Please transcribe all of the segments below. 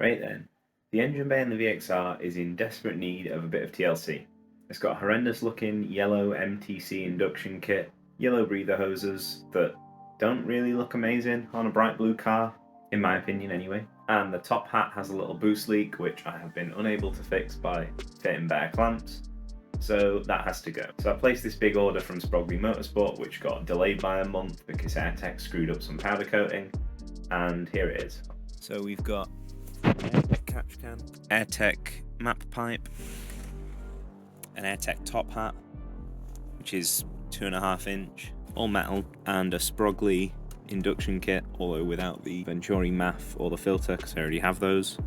Right then, the engine bay in the VXR is in desperate need of a bit of TLC. It's got a horrendous looking yellow MTC induction kit, yellow breather hoses that don't really look amazing on a bright blue car, in my opinion anyway. And the top hat has a little boost leak which I have been unable to fix by fitting better clamps, so that has to go. So I placed this big order from Sprogley Motorsport which got delayed by a month because Airtec screwed up some powder coating, and here it is. So we've got Airtec catch can, Airtec map pipe, an Airtec top hat, which is 2.5 inch, all metal, and a Sprogley induction kit, although without the Venturi MAF or the filter because I already have those.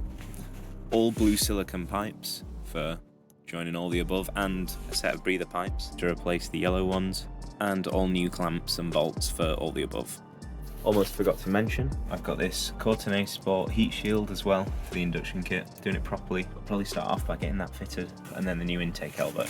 All blue silicone pipes for joining all the above, and a set of breather pipes to replace the yellow ones, and all new clamps and bolts for all the above. Almost forgot to mention, I've got this Courtenay Sport Heatshield as well for the induction kit. Doing it properly, I'll probably start off by getting that fitted, and then the new intake elbow.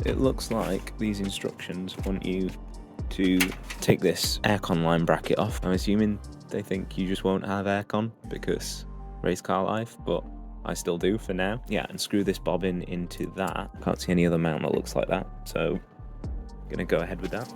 It looks like these instructions want you to take this aircon line bracket off. I'm assuming they think you just won't have aircon because race car life, but I still do for now. Yeah, and screw this bobbin into that. Can't see any other mount that looks like that, so I'm gonna go ahead with that.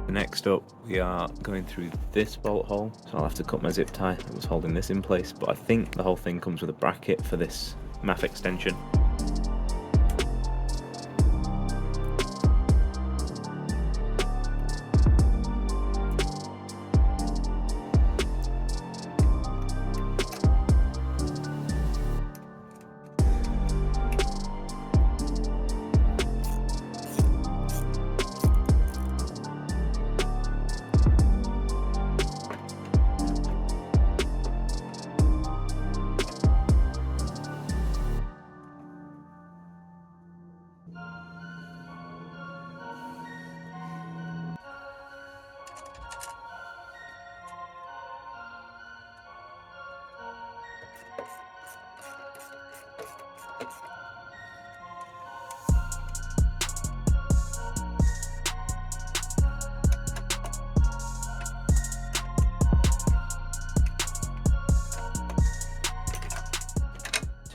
Next up, we are going through this bolt hole, so I'll have to cut my zip tie that was holding this in place, but I think the whole thing comes with a bracket for this MAF extension.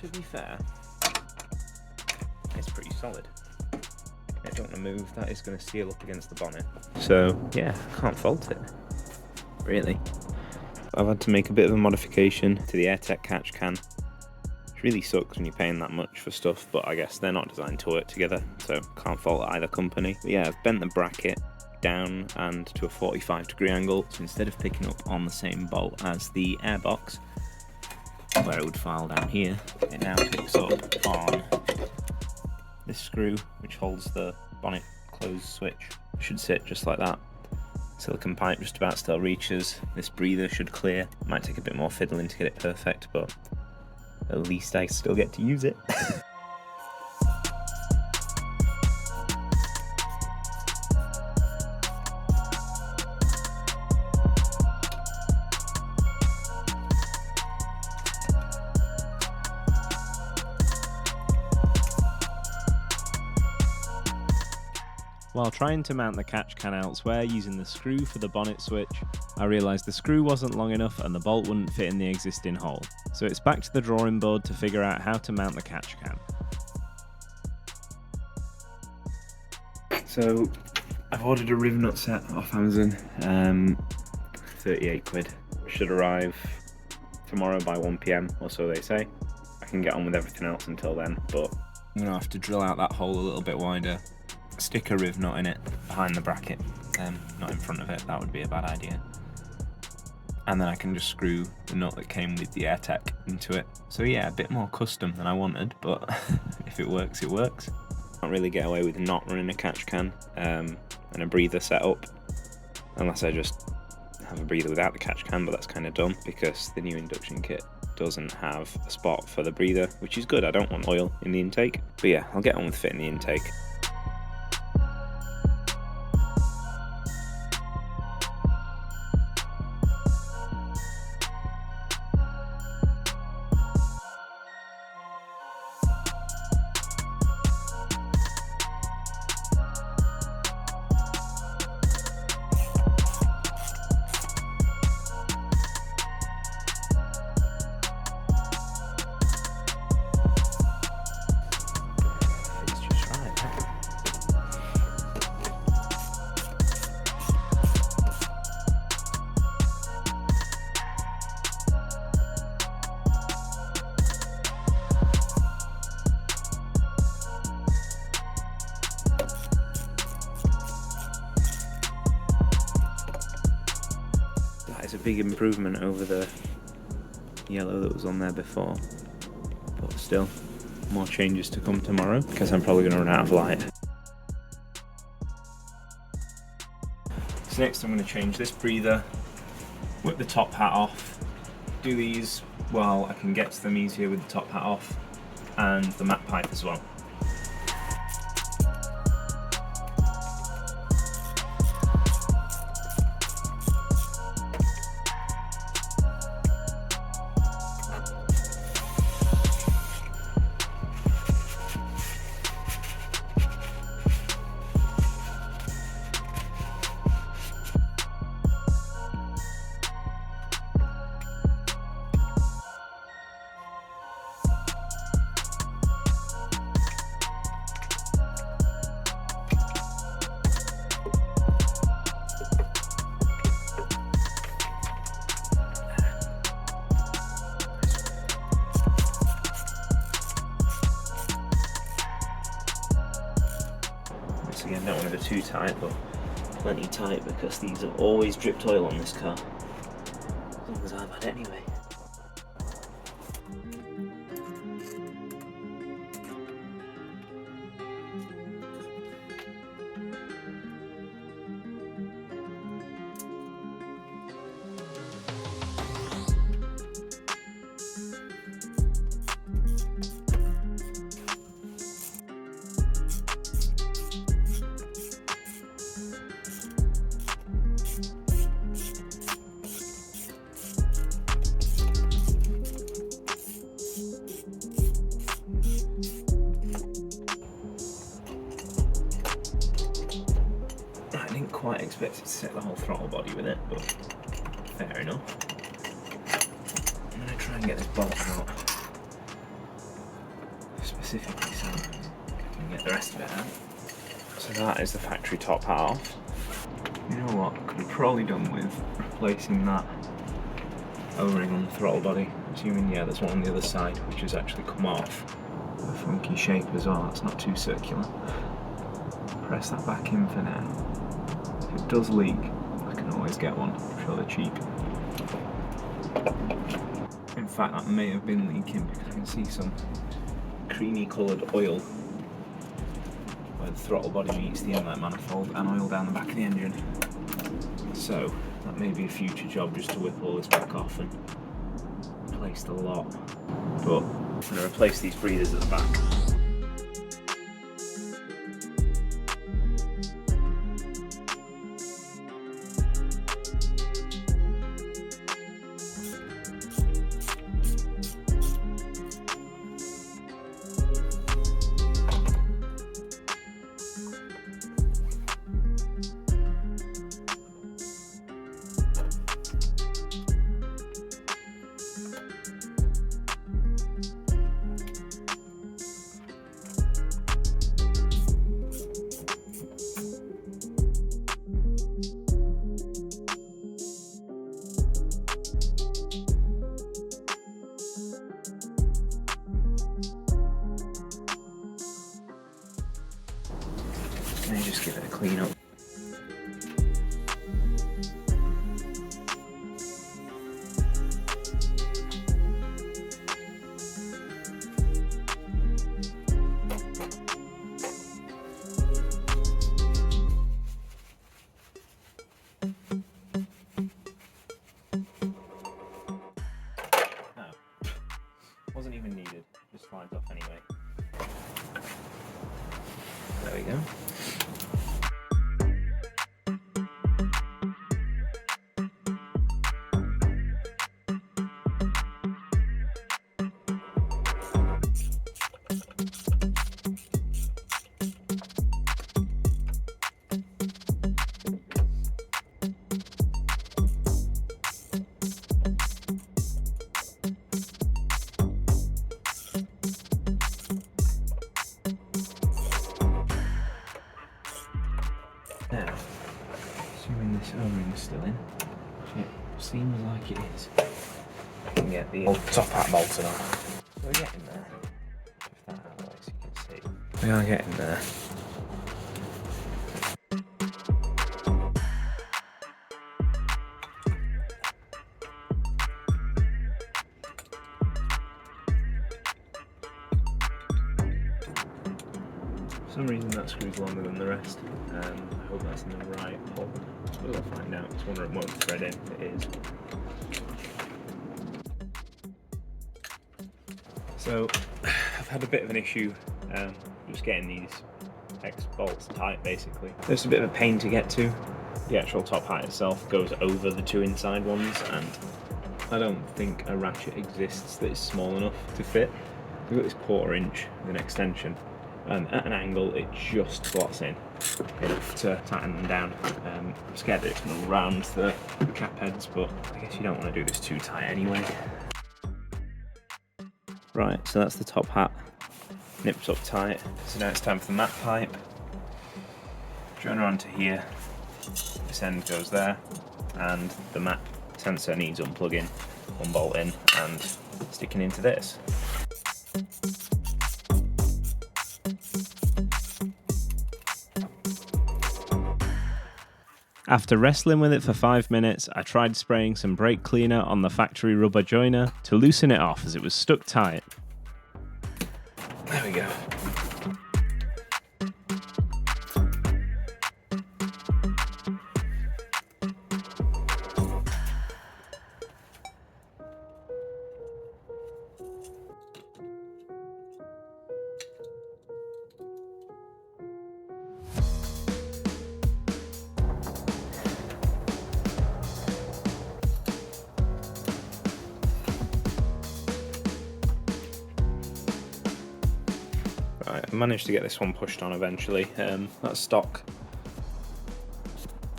To be fair, it's pretty solid. I don't want to move, that is going to seal up against the bonnet. So yeah, can't fault it, really. I've had to make a bit of a modification to the Airtec catch can. It really sucks when you're paying that much for stuff, but I guess they're not designed to work together, so can't fault either company. But yeah, I've bent the bracket down and to a 45-degree angle, so instead of picking up on the same bolt as the airbox, where it would file down here, it now picks up on this screw which holds the bonnet close switch. It should sit just like that. Silicone pipe just about still reaches. This breather should clear. Might take a bit more fiddling to get it perfect, but at least I still get to use it. While trying to mount the catch can elsewhere using the screw for the bonnet switch, I realised the screw wasn't long enough and the bolt wouldn't fit in the existing hole, so it's back to the drawing board to figure out how to mount the catch can. So I've ordered a riv nut set off Amazon, 38 quid. Should arrive tomorrow by 1 PM or so they say. I can get on with everything else until then, but I'm gonna have to drill out that hole a little bit wider stick a riv nut in it behind the bracket, not in front of it. That would be a bad idea. And then I can just screw the nut that came with the Airtec into it. So yeah, a bit more custom than I wanted, but if it works, it works. Can't really get away with not running a catch can and a breather setup, unless I just have a breather without the catch can, but that's kind of dumb because the new induction kit doesn't have a spot for the breather, which is good. I don't want oil in the intake, but yeah, I'll get on with fitting the intake. It's a big improvement over the yellow that was on there before, but still more changes to come tomorrow because I'm probably going to run out of light. So next I'm going to change this breather, whip the top hat off, do these while I can get to them easier with the top hat off, and the mat pipe as well. Again, don't want to go too tight, but plenty tight because these have always dripped oil on this car, as long as I've had anyway. Quite expected to set the whole throttle body with it, but fair enough. I'm going to try and get this bolt out specifically so I can get the rest of it out. So that is the factory top half. You know what, could have probably done with replacing that O-ring on the throttle body. Assuming, yeah, there's one on the other side which has actually come off. A funky shape as well, it's not too circular. Press that back in for now. If it does leak, I can always get one. I'm sure they're cheap. In fact, that may have been leaking because I can see some creamy coloured oil where the throttle body meets the inlet manifold and oil down the back of the engine. So that may be a future job, just to whip all this back off and replace the lot. But I'm going to replace these breathers at the back. Let me just give it a clean up. Wasn't even needed, just slides off anyway. There we go. Now, assuming this O-ring's still in, it seems like it is. I can get the old top hat bolted on. We're getting there. If that out of the way so you can see. We are getting there. For some reason that screw's longer than the rest. I hope that's in the right hole. We'll find out. It's one that won't thread in. It is. So I've had a bit of an issue just getting these X bolts tight basically. It's a bit of a pain to get to. The actual top hat itself goes over the two inside ones, and I don't think a ratchet exists that is small enough to fit. We've got this 1/4 inch with an extension, and at an angle it just slots in enough to tighten them down. I'm scared that it's going to round the cap heads, but I guess you don't want to do this too tight anyway. Right, so that's the top hat nipped up tight. So now it's time for the mat pipe. Joiner onto here, this end goes there, and the mat sensor needs unplugging, one bolt in and sticking into this. After wrestling with it for 5 minutes, I tried spraying some brake cleaner on the factory rubber joiner to loosen it off as it was stuck tight. There we go. Right, I managed to get this one pushed on eventually. That stock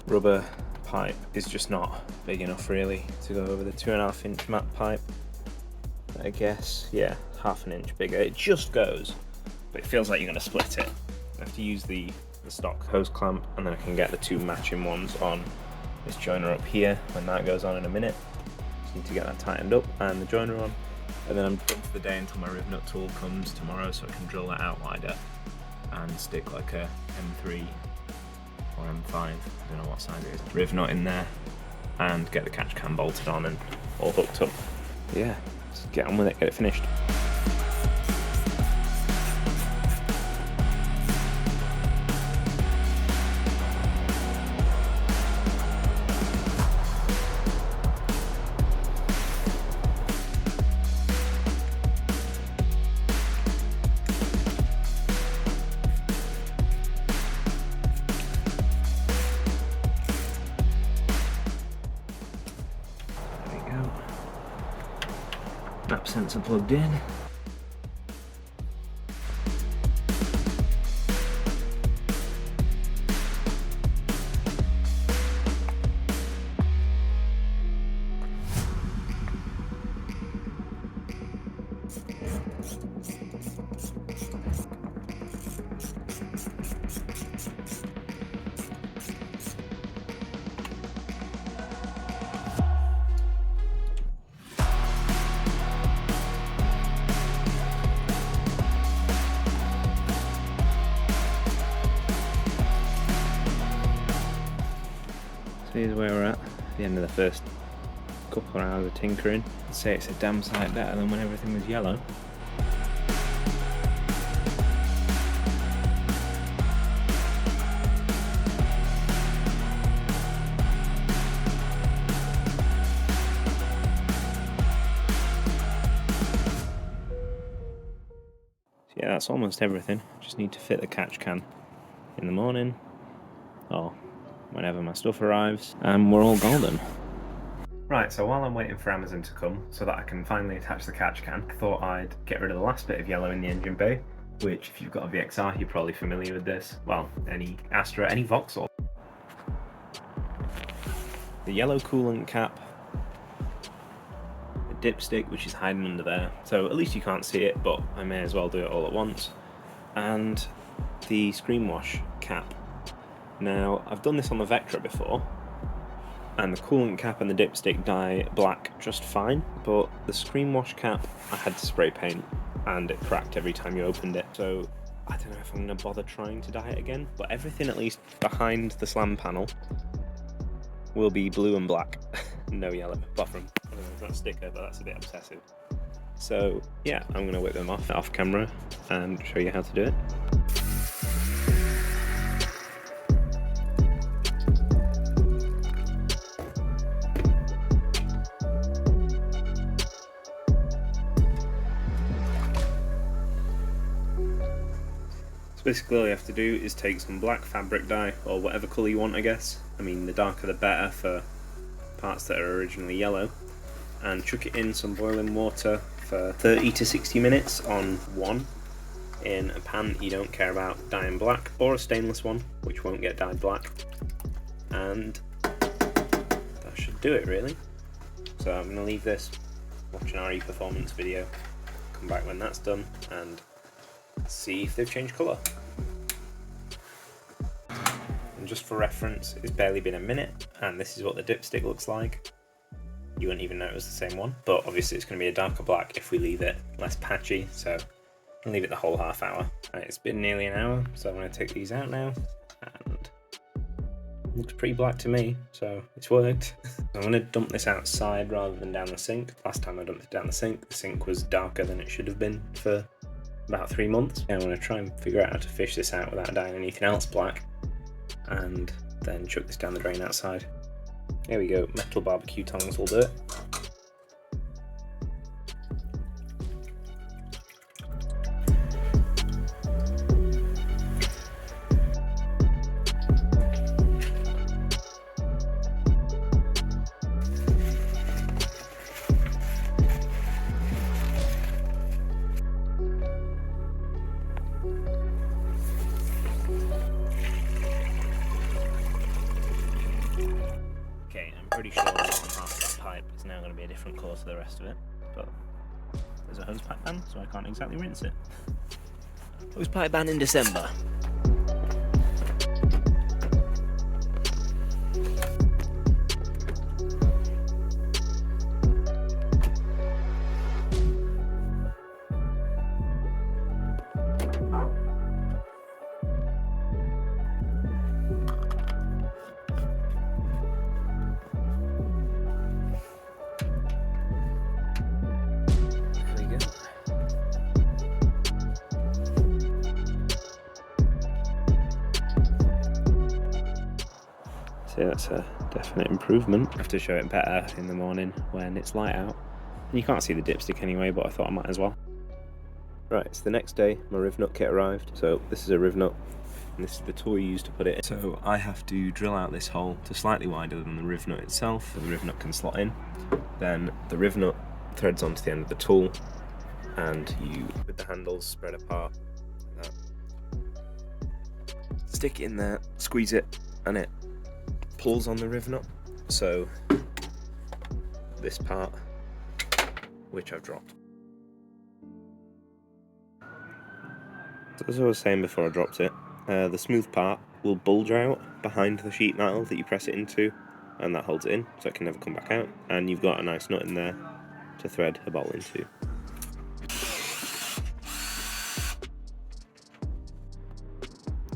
rubber pipe is just not big enough really to go over the 2.5 inch mat pipe. I guess, yeah, 1/2 inch bigger. It just goes, but it feels like you're going to split it. I have to use the stock hose clamp, and then I can get the two matching ones on this joiner up here when that goes on in a minute. Just need to get that tightened up and the joiner on. And then I'm done for the day until my riv nut tool comes tomorrow, so I can drill that out wider and stick like a M3 or M5, I don't know what size it is, riv nut in there, and get the catch can bolted on and all hooked up. Yeah, let's get on with it, get it finished. Map sensor plugged in. here's where we're at the end of the first couple of hours of tinkering. I'd say it's a damn sight better than when everything was yellow. Yeah, that's almost everything. Just need to fit the catch can in the morning, or whenever my stuff arrives, and we're all golden. Right, so while I'm waiting for Amazon to come so that I can finally attach the catch can, I thought I'd get rid of the last bit of yellow in the engine bay, which if you've got a VXR, you're probably familiar with this. Well, any Astra, any Vauxhall. The yellow coolant cap, dipstick which is hiding under there, so at least you can't see it, but I may as well do it all at once, and the screen wash cap. Now I've done this on the Vectra before, and the coolant cap and the dipstick dye black just fine, but the screen wash cap I had to spray paint and it cracked every time you opened it, so I don't know if I'm going to bother trying to dye it again, but everything at least behind the slam panel will be blue and black. No yellow, apart from, I don't know, it's not a sticker, but that's a bit obsessive. So yeah, I'm going to whip them off camera and show you how to do it. So basically all you have to do is take some black fabric dye, or whatever colour you want, I guess. I mean, the darker the better for parts that are originally yellow, and chuck it in some boiling water for 30 to 60 minutes on one in a pan that you don't care about dyeing black, or a stainless one which won't get dyed black, and that should do it really. So I'm going to leave this, watch an RE performance video, come back when that's done and see if they've changed colour. And just for reference, it's barely been a minute and this is what the dipstick looks like. You wouldn't even know it was the same one, but obviously it's going to be a darker black if we leave it less patchy, so I'll leave it the whole half hour. Right, it's been nearly an hour, so I'm going to take these out now, and it looks pretty black to me, so it's worked. I'm going to dump this outside rather than down the sink. Last time I dumped it down the sink was darker than it should have been for about 3 months. I'm going to try and figure out how to fish this out without dyeing anything else black, and then chuck this down the drain outside. There we go, metal barbecue tongs will do it. Pretty sure that half of that pipe is now going to be a different colour to the rest of it, but there's a hose pipe ban, so I can't exactly rinse it. Hose pipe ban in December. So that's a definite improvement. I have to show it better in the morning when it's light out. And you can't see the dipstick anyway, but I thought I might as well. Right, it's the next day, my riv nut kit arrived. So this is a riv nut, and this is the tool you use to put it in. So I have to drill out this hole to slightly wider than the riv nut itself, so the riv nut can slot in. Then the riv nut threads onto the end of the tool, and you, with the handles spread apart, like that, stick it in there, squeeze it, and it pulls on the riv nut. So this part, which I've dropped. So as I was saying before I dropped it, the smooth part will bulge out behind the sheet metal that you press it into, and that holds it in, so it can never come back out, and you've got a nice nut in there to thread a bolt into.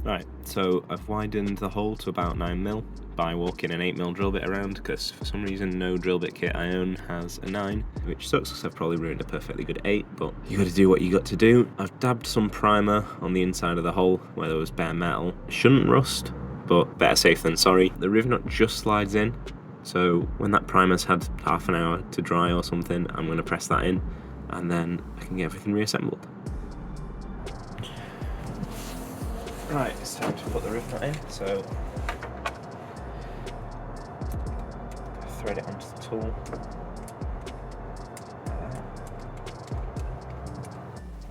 Right, So I've widened the hole to about 9mm by walking an 8mm drill bit around, because for some reason no drill bit kit I own has a 9, which sucks because I've probably ruined a perfectly good 8, but you got to do what you got to do. I've dabbed some primer on the inside of the hole where there was bare metal. It shouldn't rust, but better safe than sorry. The riv nut just slides in, so when that primer's had half an hour to dry or something, I'm going to press that in and then I can get everything reassembled. Right, it's time to put the riv nut in, so thread it onto the tool.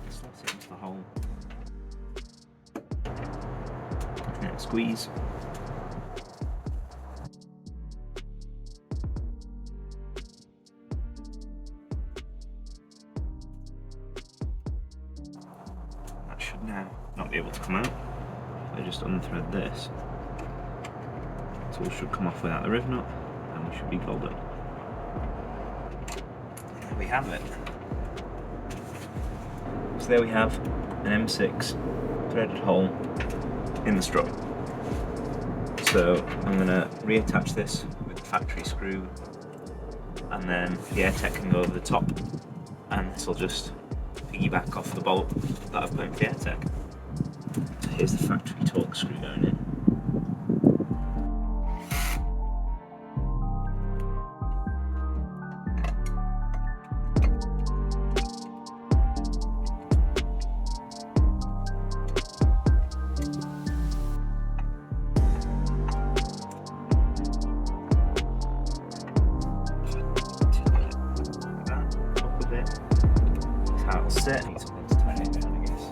Slot it into the hole. And then squeeze. That should now not be able to come out. I just unthread this. The tool should come off without the riv nut, and we should be golden. There we have it. So there we have an M6 threaded hole in the strut. So I'm going to reattach this with the factory screw, and then the Airtec can go over the top, and this will just piggyback off the bolt that I've put into the Airtec. So here's the factory torque screw going in. That's how it'll sit. Need something to tighten it down, I guess.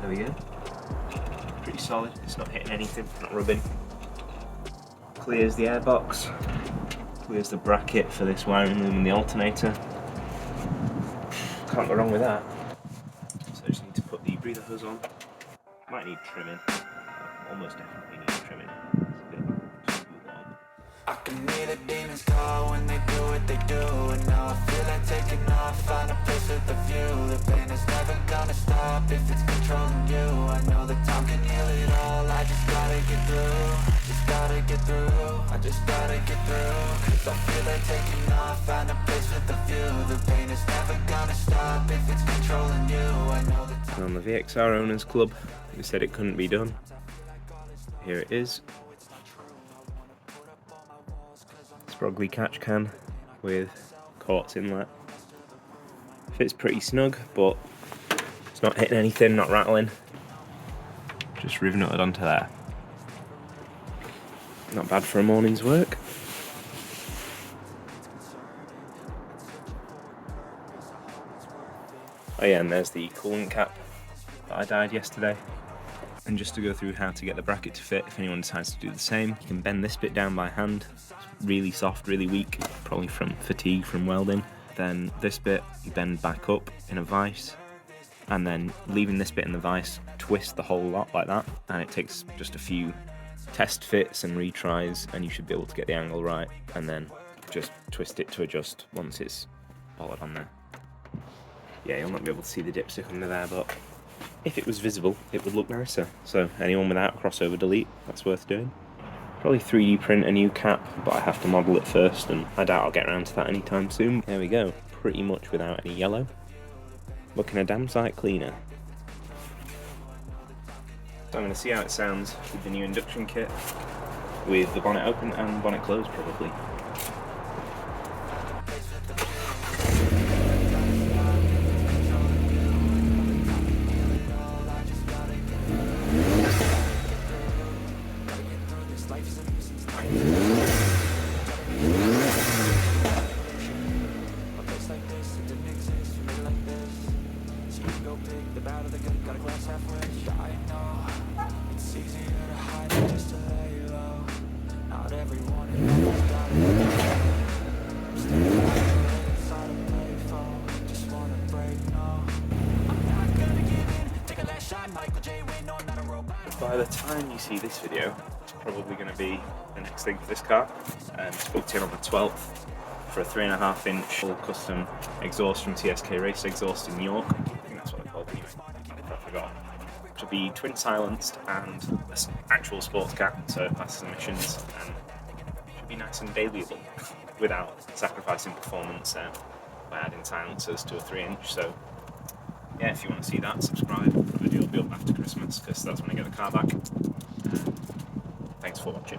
There we go. Pretty solid, it's not hitting anything, not rubbing. Clears the airbox, clears the bracket for this wiring loom and the alternator. Can't go wrong with that. So I just need to put the breather hose on. Might need trimming, almost definitely need trimming. I can hear the demons call when they do what they do, and now I feel like taking off, find a place with a view. The pain is never gonna stop if it's controlling you. I know that time can heal it all, I just gotta get through. Just gotta get through, I just gotta get through. Cause I feel like taking off, find a place with a view. The pain is never gonna stop if it's controlling you. I know that time. On the VXR Owners Club, we said it couldn't be done. Here it is. Sprogley catch can with quartz inlet. Fits pretty snug, but it's not hitting anything, not rattling. Just riv nutted onto there. Not bad for a morning's work. Oh yeah, and there's the coolant cap that I dyed yesterday. And just to go through how to get the bracket to fit, if anyone decides to do the same, you can bend this bit down by hand. It's really soft, really weak, probably from fatigue from welding. Then this bit you bend back up in a vise, and then leaving this bit in the vise, twist the whole lot like that, and it takes just a few test fits and retries, and you should be able to get the angle right, and then just twist it to adjust once it's bolted on there. Yeah, you'll not be able to see the dipstick under there, but if it was visible, it would look nicer. So anyone without crossover delete, that's worth doing. Probably 3D print a new cap, but I have to model it first, and I doubt I'll get around to that anytime soon. There we go, pretty much without any yellow. Looking a damn sight cleaner. So I'm going to see how it sounds with the new induction kit, with the bonnet open and bonnet closed probably. Everyone by the time you see this video, it's probably going to be the next thing for this car. It's booked in on the 12th for a 3.5 inch full custom exhaust from TSK Race Exhaust in York. I think that's what they're called anyway, I forgot. Which will be twin silenced and an actual sports car, so it passes emissions and should be nice and dailyable without sacrificing performance by adding silencers to a 3-inch. So yeah, if you want to see that, subscribe. The video will be up after Christmas because that's when I get the car back. Thanks for watching.